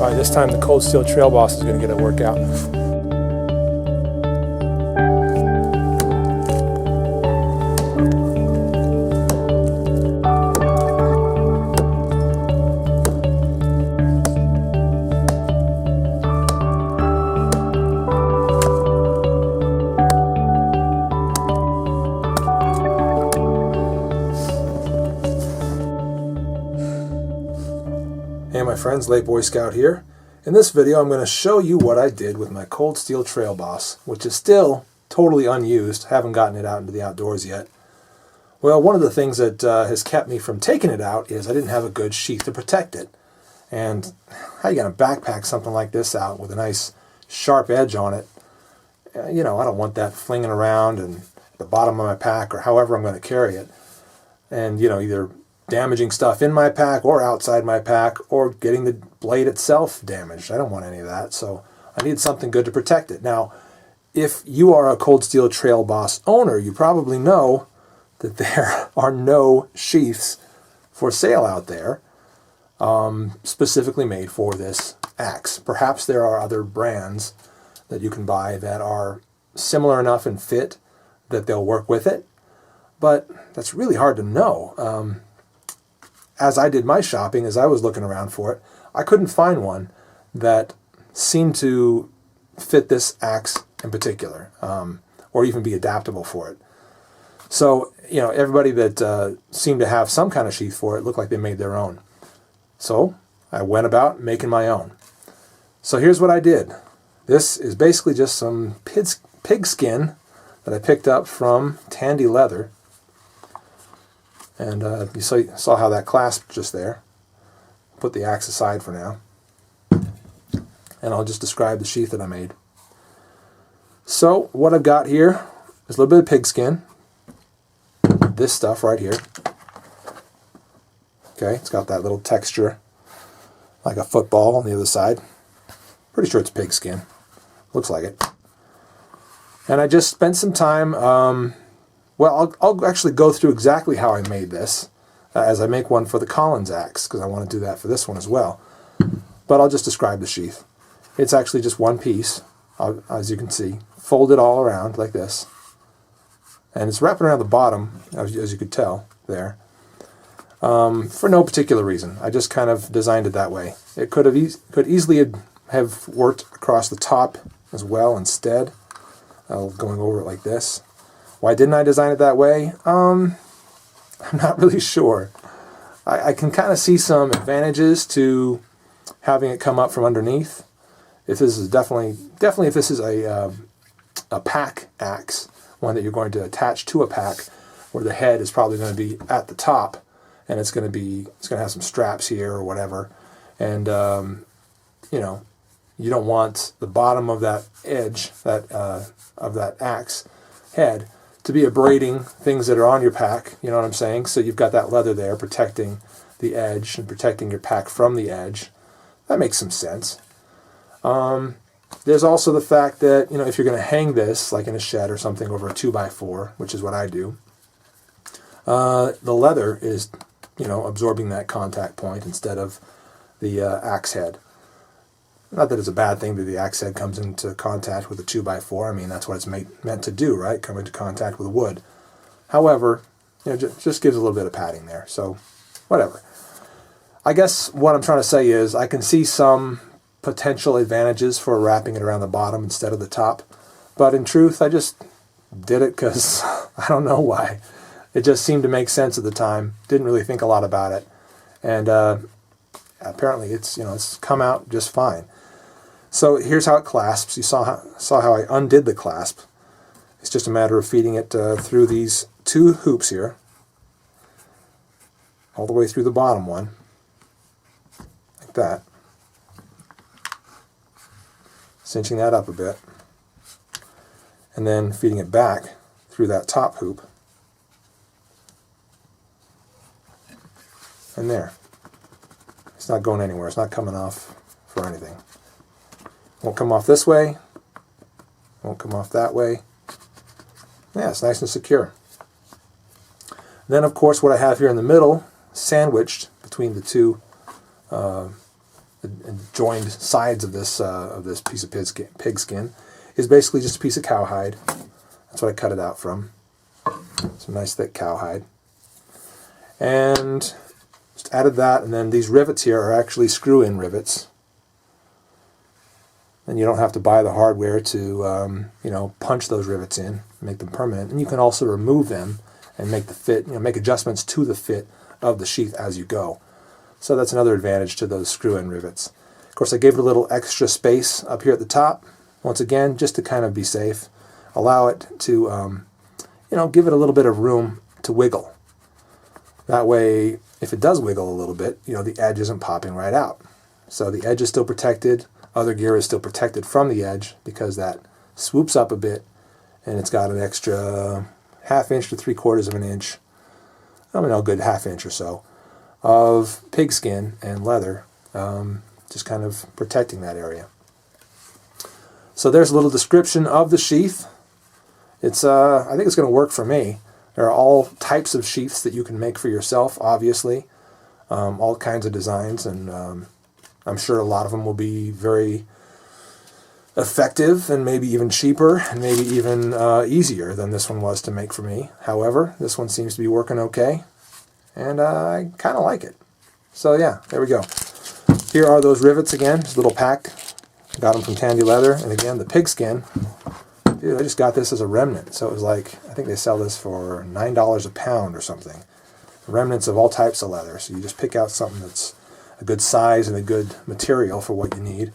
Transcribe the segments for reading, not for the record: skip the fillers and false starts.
Alright, this time the Cold Steel Trail Boss is going to get it work out. Hey my friends, Late Boy Scout here. In this video I'm going to show you what I did with my Cold Steel Trail Boss, which is still totally unused. Haven't gotten it out into the outdoors yet. Well, one of the things that has kept me from taking it out is I didn't have a good sheath to protect it. And how are you going to backpack something like this out with a nice sharp edge on it? You know, I don't want that flinging around and the bottom of my pack or however I'm going to carry it. And, you know, either damaging stuff in my pack or outside my pack or getting the blade itself damaged. I don't want any of that, so I need something good to protect it. Now, if you are a Cold Steel Trail Boss owner, you probably know that there are no sheaths for sale out there specifically made for this axe. Perhaps there are other brands that you can buy that are similar enough in fit that they'll work with it, but that's really hard to know. As I did my shopping, as I was looking around for it, I couldn't find one that seemed to fit this axe in particular, or even be adaptable for it. So, you know, everybody that seemed to have some kind of sheath for it looked like they made their own. So I went about making my own. So here's what I did. This is basically just some pig skin that I picked up from Tandy Leather. And you saw how that clasped just there. Put the axe aside for now. And I'll just describe the sheath that I made. So what I've got here is a little bit of pig skin. This stuff right here. Okay, it's got that little texture like a football on the other side. Pretty sure it's pig skin. Looks like it. And I just spent some time... well, I'll actually go through exactly how I made this as I make one for the Collins axe, because I want to do that for this one as well. But I'll just describe the sheath. It's actually just one piece, as you can see, folded all around like this. And it's wrapping around the bottom, as you could tell there, for no particular reason. I just kind of designed it that way. It could easily have worked across the top as well instead, going over it like this. Why didn't I design it that way? I'm not really sure. I can kind of see some advantages to having it come up from underneath. If this is definitely if this is a pack axe, one that you're going to attach to a pack, where the head is probably going to be at the top, and it's going to have some straps here or whatever, and you know, you don't want the bottom of that edge of that axe head to be abrading things that are on your pack, you know what I'm saying? So you've got that leather there protecting the edge and protecting your pack from the edge. That makes some sense. There's also the fact that, you know, if you're going to hang this, like in a shed or something, over a 2x4, which is what I do, the leather is, you know, absorbing that contact point instead of the axe head. Not that it's a bad thing that the axe head comes into contact with a 2x4. I mean, that's what it's meant to do, right? Come into contact with wood. However, you know, just gives a little bit of padding there. So, whatever. I guess what I'm trying to say is I can see some potential advantages for wrapping it around the bottom instead of the top. But in truth, I just did it because I don't know why. It just seemed to make sense at the time. Didn't really think a lot about it. And apparently it's come out just fine. So here's how it clasps. You saw how I undid the clasp. It's just a matter of feeding it through these two hoops here, all the way through the bottom one, like that. Cinching that up a bit, and then feeding it back through that top hoop, and there. It's not going anywhere. It's not coming off for anything. Won't come off this way. Won't come off that way. Yeah, it's nice and secure. Then, of course, what I have here in the middle, sandwiched between the two joined sides of this piece of pig skin is basically just a piece of cowhide. That's what I cut it out from. Some nice thick cowhide. And just added that, and then these rivets here are actually screw-in rivets. And you don't have to buy the hardware to punch those rivets in, make them permanent. And you can also remove them and make the fit, make adjustments to the fit of the sheath as you go. So that's another advantage to those screw-in rivets. Of course, I gave it a little extra space up here at the top. Once again, just to kind of be safe, allow it to, give it a little bit of room to wiggle. That way, if it does wiggle a little bit, the edge isn't popping right out. So the edge is still protected. Other gear is still protected from the edge because that swoops up a bit, and it's got an extra 1/2 inch to 3/4 of an inch, a good 1/2 inch or so, of pigskin and leather, just kind of protecting that area. So there's a little description of the sheath. It's I think it's going to work for me. There are all types of sheaths that you can make for yourself, obviously, all kinds of designs, and I'm sure a lot of them will be very effective and maybe even cheaper and maybe even easier than this one was to make for me. However, this one seems to be working okay, and I kind of like it. So yeah, there we go. Here are those rivets again, just a little pack. Got them from Tandy Leather, and again, the pigskin. Dude, I just got this as a remnant, so it was like, I think they sell this for $9 a pound or something. Remnants of all types of leather, so you just pick out something that's a good size and a good material for what you need,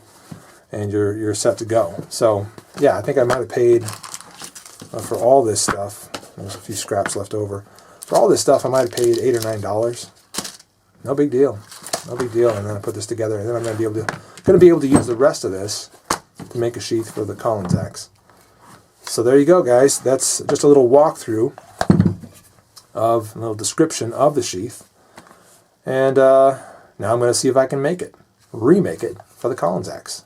and you're set to go. So yeah, I think I might have paid for all this stuff. There's a few scraps left over. For all this stuff, I might have paid $8 or $9. No big deal. No big deal. And then I put this together, and then I'm going to be able to use the rest of this to make a sheath for the Collins axe. So there you go, guys. That's just a little walkthrough of a little description of the sheath. And now I'm going to see if I can remake it for the Collins axe.